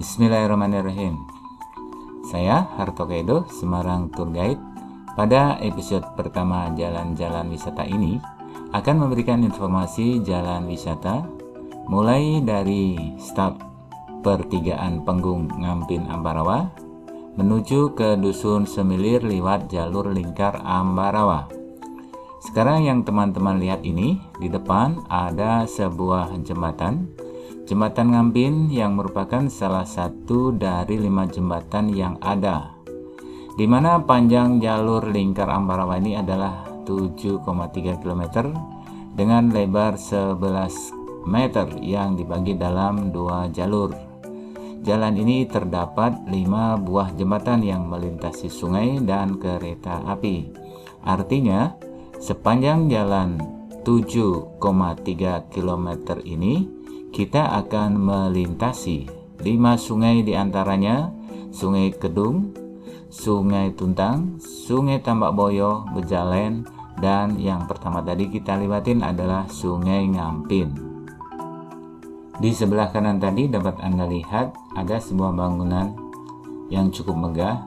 Bismillahirrahmanirrahim. Saya Harto Kaido, Semarang Tour Guide. Pada episode pertama jalan-jalan wisata ini akan memberikan informasi jalan wisata mulai dari start pertigaan Penggung Ngampin Ambarawa menuju ke Dusun Semilir lewat jalur lingkar Ambarawa. Sekarang yang teman-teman lihat ini, di depan ada sebuah jembatan Ngampin yang merupakan salah satu dari 5 jembatan yang ada, di mana panjang jalur lingkar Ambarawa ini adalah 7,3 km dengan lebar 11 meter yang dibagi dalam 2 jalur. Jalan ini terdapat 5 buah jembatan yang melintasi sungai dan kereta api. Artinya, sepanjang jalan 7,3 km ini, kita akan melintasi 5 sungai diantaranya Sungai Kedung, Sungai Tuntang, Sungai Tambak Boyo, Bejalen, dan yang pertama tadi kita lewatin adalah Sungai Ngampin. Di sebelah kanan tadi dapat Anda lihat ada sebuah bangunan yang cukup megah.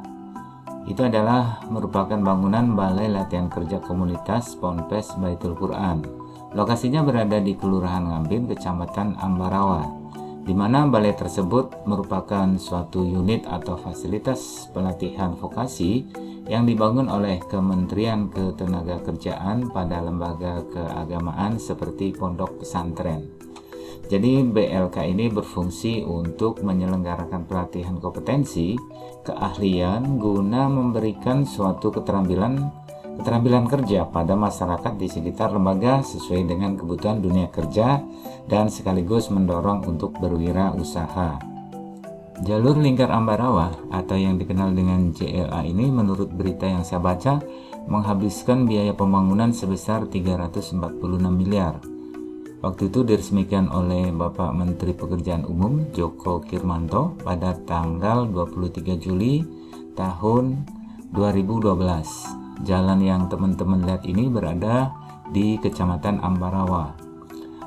Itu adalah merupakan bangunan Balai Latihan Kerja Komunitas Ponpes Baitul Quran. Lokasinya berada di Kelurahan Ngampin, Kecamatan Ambarawa, di mana balai tersebut merupakan suatu unit atau fasilitas pelatihan vokasi yang dibangun oleh Kementerian Ketenagakerjaan pada lembaga keagamaan seperti pondok pesantren. Jadi BLK ini berfungsi untuk menyelenggarakan pelatihan kompetensi, keahlian guna memberikan suatu keterampilan kerja pada masyarakat di sekitar lembaga sesuai dengan kebutuhan dunia kerja dan sekaligus mendorong untuk berwirausaha. Jalur lingkar Ambarawa atau yang dikenal dengan JLA ini menurut berita yang saya baca menghabiskan biaya pembangunan sebesar 346 miliar. Waktu itu diresmikan oleh Bapak Menteri Pekerjaan Umum Joko Kirmanto pada tanggal 23 Juli tahun 2012. Jalan yang teman-teman lihat ini berada di Kecamatan Ambarawa.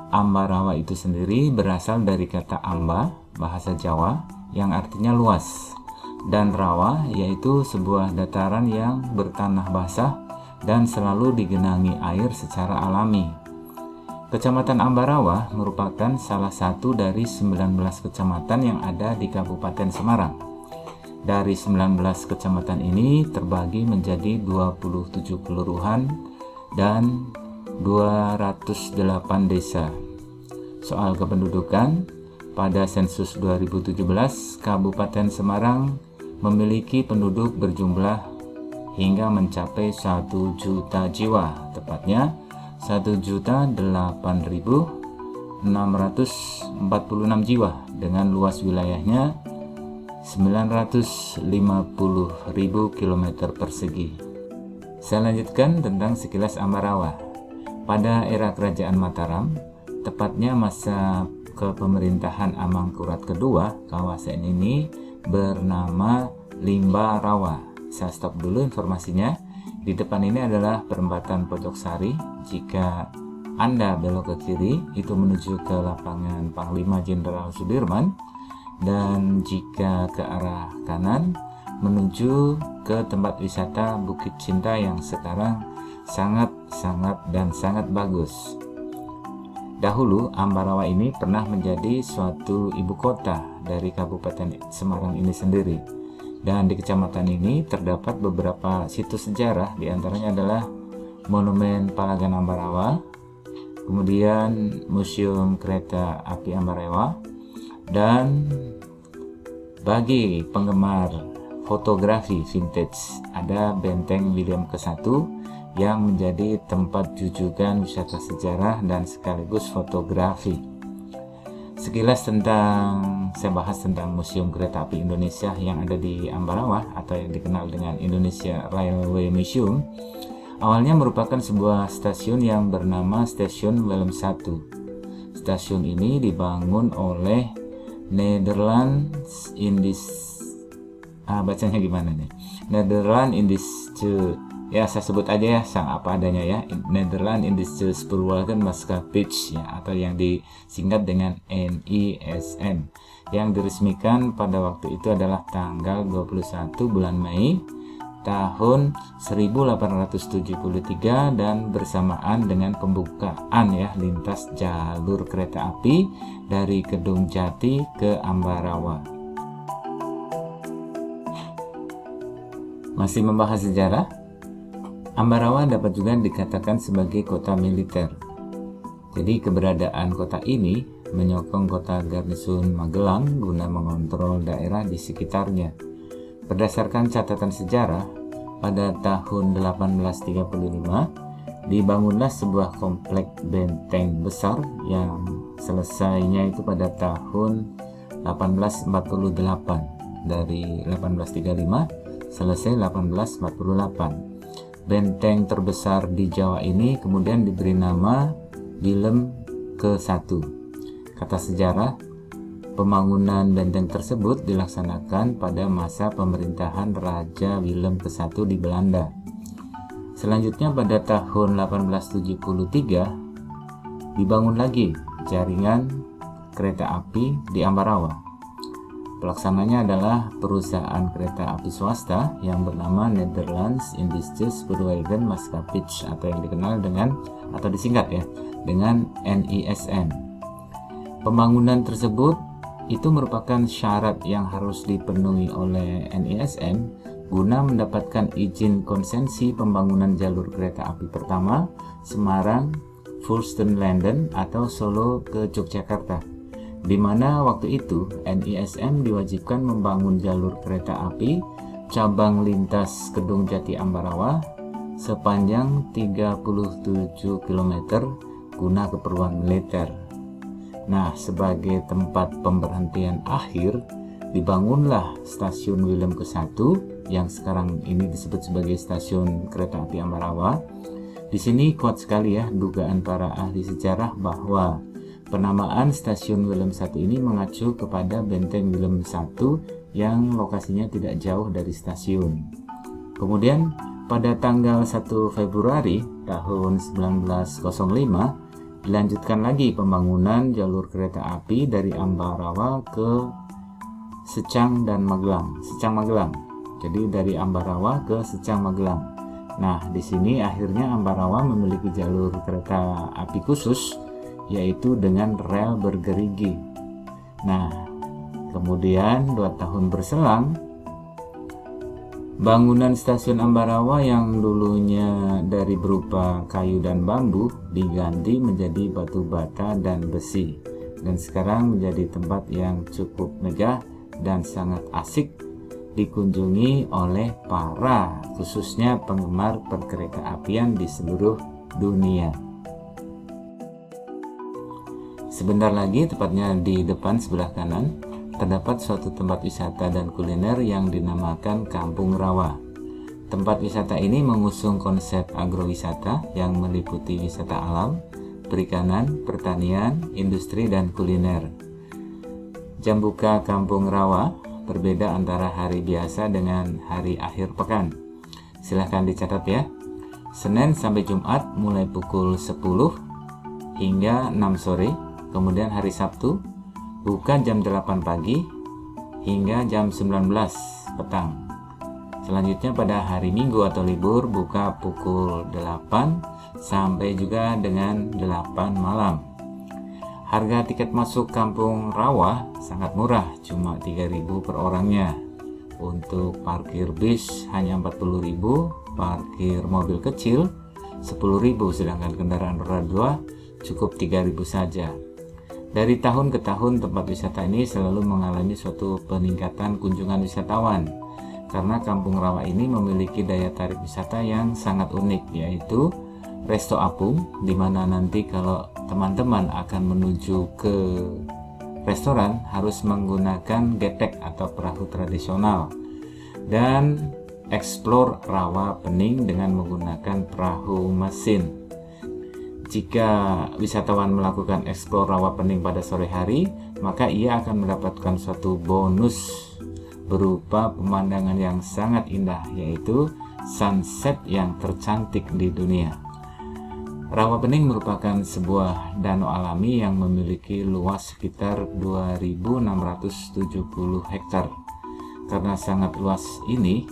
Ambarawa itu sendiri berasal dari kata amba, bahasa Jawa, yang artinya luas, dan rawa yaitu sebuah dataran yang bertanah basah dan selalu digenangi air secara alami. Kecamatan Ambarawa merupakan salah satu dari 19 kecamatan yang ada di Kabupaten Semarang. Dari 19 kecamatan ini terbagi menjadi 27 kelurahan dan 208 desa. Soal kependudukan, pada sensus 2017, Kabupaten Semarang memiliki penduduk berjumlah hingga mencapai 1 juta jiwa, tepatnya 1.008.646 jiwa dengan luas wilayahnya 950.000 km persegi. Saya lanjutkan tentang sekilas Ambarawa. Pada era Kerajaan Mataram, tepatnya masa kepemerintahan Amangkurat II, kawasan ini bernama Limbarawa. Saya stop dulu informasinya. Di depan ini adalah perempatan Pojoksari. Jika Anda belok ke kiri, itu menuju ke lapangan Panglima Jenderal Sudirman, dan jika ke arah kanan menuju ke tempat wisata Bukit Cinta yang sekarang sangat bagus. Dahulu Ambarawa ini pernah menjadi suatu ibu kota dari Kabupaten Semarang ini sendiri. Dan di kecamatan ini terdapat beberapa situs sejarah, diantaranya adalah Monumen Palagan Ambarawa, kemudian Museum Kereta Api Ambarawa, dan bagi penggemar fotografi vintage ada Benteng William ke-1 yang menjadi tempat jujukan wisata sejarah dan sekaligus fotografi. Sekilas saya bahas tentang Museum Kereta Api Indonesia yang ada di Ambarawa atau yang dikenal dengan Indonesia Railway Museum. Awalnya merupakan sebuah stasiun yang bernama Stasiun Willem I. Stasiun ini dibangun oleh Netherlands Indische Ya, saya sebut aja ya sang apa adanya ya, Nederland Indische Spoorwegenmaatschappij ya, atau yang disingkat dengan NISM, yang diresmikan pada waktu itu adalah tanggal 21 bulan Mei tahun 1873 dan bersamaan dengan pembukaan ya lintas jalur kereta api dari Kedung Jati ke Ambarawa. Masih membahas sejarah, Ambarawa dapat juga dikatakan sebagai kota militer. Jadi keberadaan kota ini menyokong kota Garnisun Magelang guna mengontrol daerah di sekitarnya. Berdasarkan catatan sejarah, pada tahun 1835 dibangunlah sebuah komplek benteng besar yang selesainya itu pada tahun 1848. Dari 1835 selesai 1848. Benteng terbesar di Jawa ini kemudian diberi nama Willem ke-1. Kata sejarah, pembangunan benteng tersebut dilaksanakan pada masa pemerintahan Raja Willem ke-1 di Belanda. Selanjutnya pada tahun 1873 dibangun lagi jaringan kereta api di Ambarawa. Pelaksananya adalah perusahaan kereta api swasta yang bernama Nederlands Indische Spoorwegenmaatschappij atau yang dikenal dengan atau disingkat ya dengan NISM. Pembangunan tersebut itu merupakan syarat yang harus dipenuhi oleh NISM guna mendapatkan izin konsensi pembangunan jalur kereta api pertama Semarang Fürstenlanden atau Solo ke Yogyakarta, di mana waktu itu NISM diwajibkan membangun jalur kereta api cabang lintas Kedung Jati Ambarawa sepanjang 37 km guna keperluan militer. Nah, sebagai tempat pemberhentian akhir dibangunlah stasiun Willem ke-1 yang sekarang ini disebut sebagai stasiun kereta api Ambarawa. Di sini kuat sekali ya dugaan para ahli sejarah bahwa penamaan stasiun Willem 1 ini mengacu kepada benteng Willem 1 yang lokasinya tidak jauh dari stasiun. Kemudian pada tanggal 1 Februari tahun 1905 dilanjutkan lagi pembangunan jalur kereta api dari Ambarawa ke Secang dan Magelang. Jadi dari Ambarawa ke Secang Magelang. Nah, di sini akhirnya Ambarawa memiliki jalur kereta api khusus yaitu dengan rel bergerigi. Nah, kemudian 2 tahun berselang, bangunan stasiun Ambarawa yang dulunya dari berupa kayu dan bambu diganti menjadi batu bata dan besi, dan sekarang menjadi tempat yang cukup megah dan sangat asik dikunjungi oleh para khususnya penggemar perkereta-apian di seluruh dunia. Sebentar lagi, tepatnya di depan sebelah kanan, terdapat suatu tempat wisata dan kuliner yang dinamakan Kampung Rawa. Tempat wisata ini mengusung konsep agrowisata yang meliputi wisata alam, perikanan, pertanian, industri, dan kuliner. Jam buka Kampung Rawa berbeda antara hari biasa dengan hari akhir pekan. Silahkan dicatat ya. Senin sampai Jumat mulai pukul 10 hingga 6 sore. Kemudian hari Sabtu buka jam 8 pagi hingga jam 19 petang. Selanjutnya pada hari Minggu atau libur buka pukul 8 sampai juga dengan 8 malam. Harga tiket masuk Kampung Rawa sangat murah, cuma 3.000 per orangnya. Untuk parkir bis hanya 40.000, parkir mobil kecil 10.000, sedangkan kendaraan roda 2 cukup 3.000 saja. Dari tahun ke tahun tempat wisata ini selalu mengalami suatu peningkatan kunjungan wisatawan karena Kampung Rawa ini memiliki daya tarik wisata yang sangat unik, yaitu Resto Apung, di mana nanti kalau teman-teman akan menuju ke restoran harus menggunakan getek atau perahu tradisional, dan explore Rawa Pening dengan menggunakan perahu mesin. Jika wisatawan melakukan explore Rawa Pening pada sore hari, maka ia akan mendapatkan suatu bonus berupa pemandangan yang sangat indah, yaitu sunset yang tercantik di dunia. Rawapening merupakan sebuah danau alami yang memiliki luas sekitar 2.670 hektar. Karena sangat luas ini,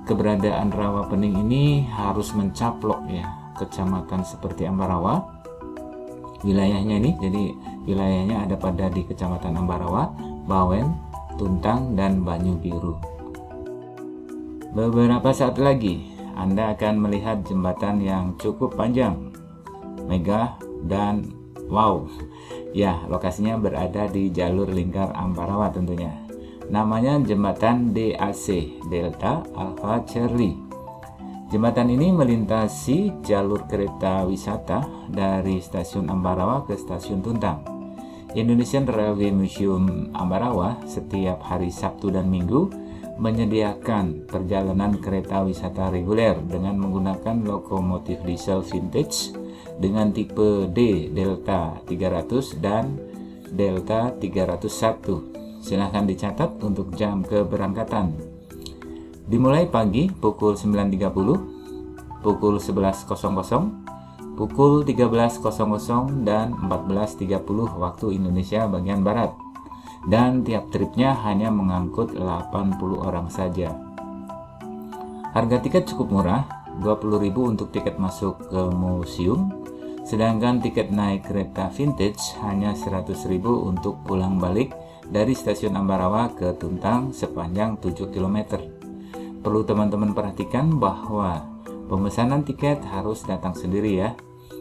keberadaan Rawapening ini harus mencaplok ya kecamatan seperti Ambarawa. Wilayahnya ini, jadi wilayahnya ada pada di Kecamatan Ambarawa, Bawen, Tuntang, dan Banyu Biru. Beberapa saat lagi Anda akan melihat jembatan yang cukup panjang, megah, dan wow. Ya, lokasinya berada di jalur lingkar Ambarawa tentunya. Namanya jembatan DAC, Delta Alpha Charlie. Jembatan ini melintasi jalur kereta wisata dari stasiun Ambarawa ke stasiun Tuntang. Indonesian Railway Museum Ambarawa setiap hari Sabtu dan Minggu menyediakan perjalanan kereta wisata reguler dengan menggunakan lokomotif diesel vintage dengan tipe D Delta 300 dan Delta 301. Silahkan dicatat untuk jam keberangkatan. Dimulai pagi pukul 9.30, pukul 11.00, pukul 13.00 dan 14.30 waktu Indonesia bagian Barat. Dan tiap tripnya hanya mengangkut 80 orang saja. Harga tiket cukup murah, 20.000 untuk tiket masuk ke museum, sedangkan tiket naik kereta vintage hanya 100.000 untuk pulang balik dari stasiun Ambarawa ke Tuntang sepanjang 7 km. Perlu teman-teman perhatikan bahwa pemesanan tiket harus datang sendiri ya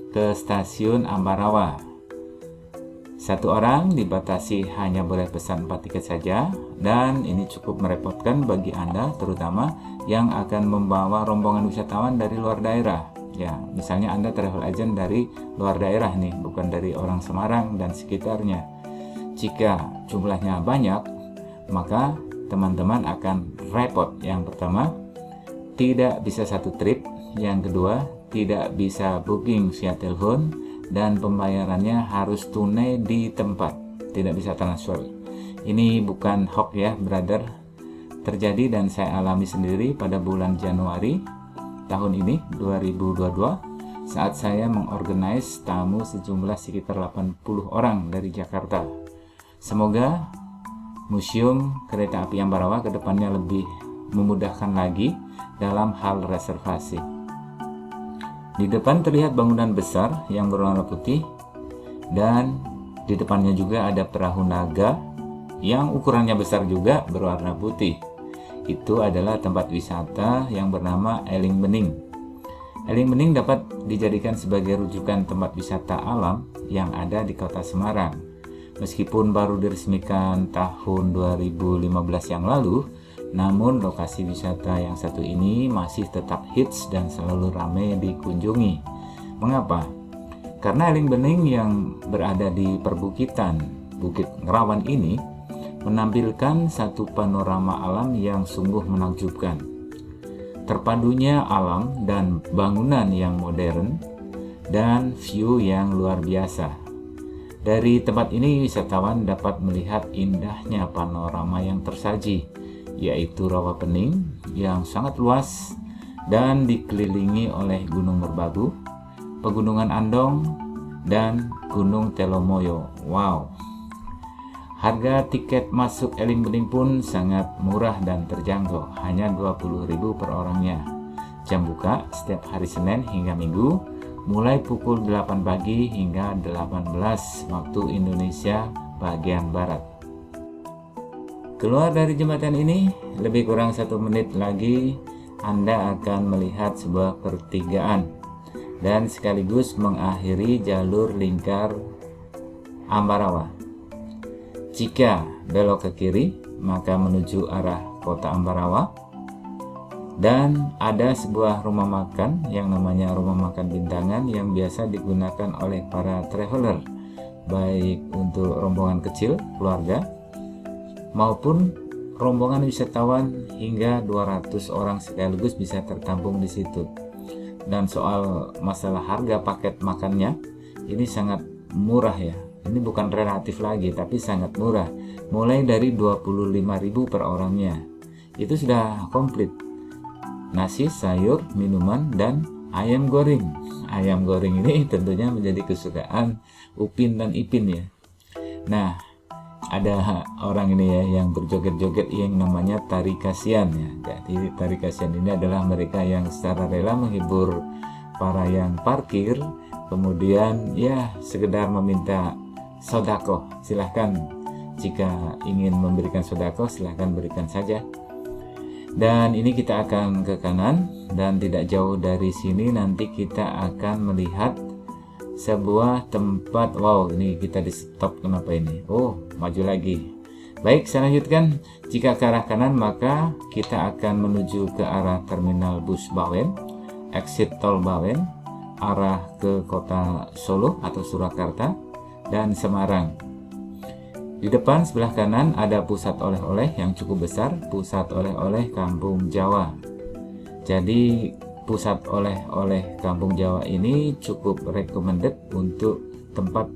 ke stasiun Ambarawa. Satu orang dibatasi hanya boleh pesan 4 tiket saja, dan ini cukup merepotkan bagi Anda terutama yang akan membawa rombongan wisatawan dari luar daerah. Ya, misalnya Anda travel agent dari luar daerah nih, bukan dari orang Semarang dan sekitarnya. Jika jumlahnya banyak, maka teman-teman akan repot. Yang pertama, tidak bisa satu trip. Yang kedua, tidak bisa booking via telepon, dan pembayarannya harus tunai di tempat, tidak bisa transfer. Ini bukan hoax ya brother, terjadi dan saya alami sendiri pada bulan Januari tahun ini 2022 saat saya mengorganize tamu sejumlah sekitar 80 orang dari Jakarta. Semoga Museum Kereta Api Ambarawa kedepannya lebih memudahkan lagi dalam hal reservasi. Di depan terlihat bangunan besar yang berwarna putih, dan di depannya juga ada perahu naga yang ukurannya besar juga berwarna putih. Itu adalah tempat wisata yang bernama Eling Bening. Eling Bening dapat dijadikan sebagai rujukan tempat wisata alam yang ada di Kota Semarang. Meskipun baru diresmikan tahun 2015 yang lalu, namun lokasi wisata yang satu ini masih tetap hits dan selalu ramai dikunjungi. Mengapa? Karena Eling Bening yang berada di perbukitan Bukit Ngerawan ini menampilkan satu panorama alam yang sungguh menakjubkan. Terpadunya alam dan bangunan yang modern dan view yang luar biasa. Dari tempat ini wisatawan dapat melihat indahnya panorama yang tersaji, yaitu Rawapening yang sangat luas dan dikelilingi oleh Gunung Merbabu, Pegunungan Andong, dan Gunung Telomoyo. Wow. Harga tiket masuk Eling Bening pun sangat murah dan terjangkau, hanya 20.000 per orangnya. Jam buka setiap hari Senin hingga Minggu, mulai pukul 8 pagi hingga 18 waktu Indonesia bagian Barat. Keluar dari jembatan ini, lebih kurang 1 menit lagi Anda akan melihat sebuah pertigaan dan sekaligus mengakhiri jalur lingkar Ambarawa. Jika belok ke kiri, maka menuju arah kota Ambarawa, dan ada sebuah rumah makan yang namanya Rumah Makan Bintangan yang biasa digunakan oleh para traveler, baik untuk rombongan kecil, keluarga, maupun rombongan wisatawan hingga 200 orang sekaligus bisa tertampung di situ. Dan soal masalah harga paket makannya, ini sangat murah ya. Ini bukan relatif lagi, tapi sangat murah. Mulai dari 25.000 per orangnya. Itu sudah komplit. nasi, sayur, minuman, dan ayam goreng. Ayam goreng ini tentunya menjadi kesukaan Upin dan Ipin ya. Nah, ada orang ini ya yang berjoget-joget yang namanya tari kasihan ya. Jadi tari kasihan ini adalah mereka yang secara rela menghibur para yang parkir, kemudian ya sekedar meminta sodako. Silahkan, jika ingin memberikan sodako silahkan berikan saja. Dan ini kita akan ke kanan, dan tidak jauh dari sini nanti kita akan melihat sebuah tempat. Wow, ini kita di stop, kenapa ini? Oh, maju lagi. Baik, saya lanjutkan. Jika ke arah kanan maka kita akan menuju ke arah terminal bus Bawen, exit tol Bawen, arah ke kota Solo atau Surakarta dan Semarang. Di depan sebelah kanan ada pusat oleh-oleh yang cukup besar, pusat oleh-oleh Kampung Jawa. Jadi pusat oleh-oleh Kampung Jawa ini cukup recommended untuk tempat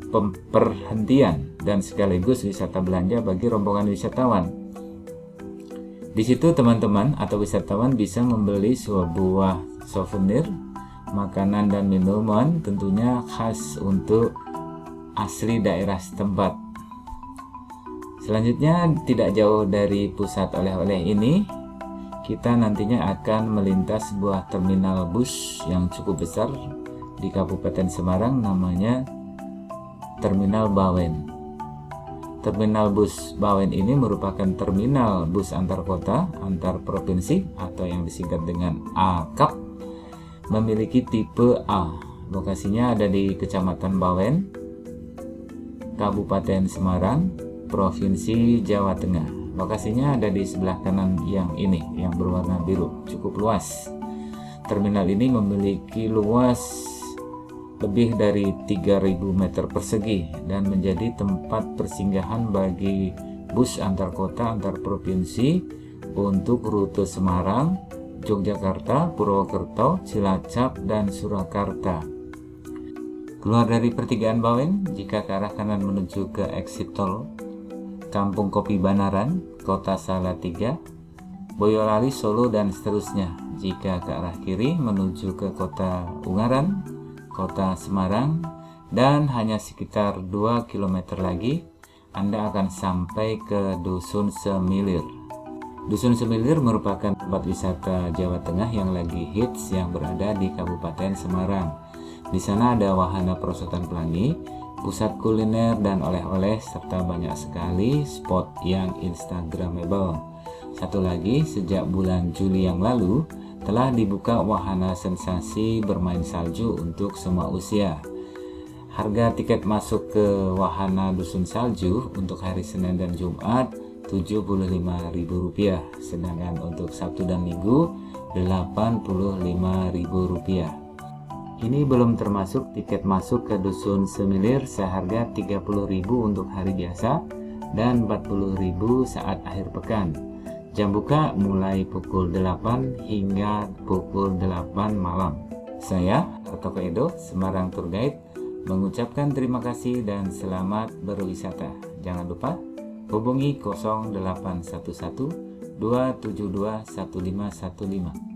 perhentian dan sekaligus wisata belanja bagi rombongan wisatawan. Di situ teman-teman atau wisatawan bisa membeli sebuah souvenir, makanan dan minuman tentunya khas untuk asli daerah setempat. Selanjutnya, tidak jauh dari pusat oleh-oleh ini, kita nantinya akan melintas sebuah terminal bus yang cukup besar di Kabupaten Semarang, namanya Terminal Bawen. Terminal bus Bawen ini merupakan terminal bus antar kota, antar provinsi atau yang disingkat dengan AKAP, memiliki tipe A. Lokasinya ada di Kecamatan Bawen, Kabupaten Semarang, Provinsi Jawa Tengah. Lokasinya ada di sebelah kanan yang ini, yang berwarna biru, cukup luas. Terminal ini memiliki luas lebih dari 3.000 meter persegi dan menjadi tempat persinggahan bagi bus antar kota, antar provinsi untuk rute Semarang, Yogyakarta, Purwokerto, Cilacap, dan Surakarta. Keluar dari pertigaan Bawen, jika ke arah kanan menuju ke exit tol Kampung Kopi Banaran, Kota Salatiga, Boyolali, Solo, dan seterusnya. Jika ke arah kiri menuju ke Kota Ungaran, Kota Semarang, dan hanya sekitar 2 km lagi Anda akan sampai ke Dusun Semilir. Dusun Semilir merupakan tempat wisata Jawa Tengah yang lagi hits yang berada di Kabupaten Semarang. Di sana ada wahana perosotan pelangi, pusat kuliner dan oleh-oleh, serta banyak sekali spot yang instagramable. Satu lagi, sejak bulan Juli yang lalu telah dibuka wahana sensasi bermain salju untuk semua usia. Harga tiket masuk ke wahana Dusun Salju untuk hari Senin dan Jumat Rp75.000, sedangkan untuk Sabtu dan Minggu Rp85.000. Ini belum termasuk tiket masuk ke Dusun Semilir seharga Rp30.000 untuk hari biasa dan Rp40.000 saat akhir pekan. Jam buka mulai pukul 8 hingga pukul 8 malam. Saya, Hartoko Edo, Semarang Tour Guide, mengucapkan terima kasih dan selamat berwisata. Jangan lupa hubungi 0811 272 1515.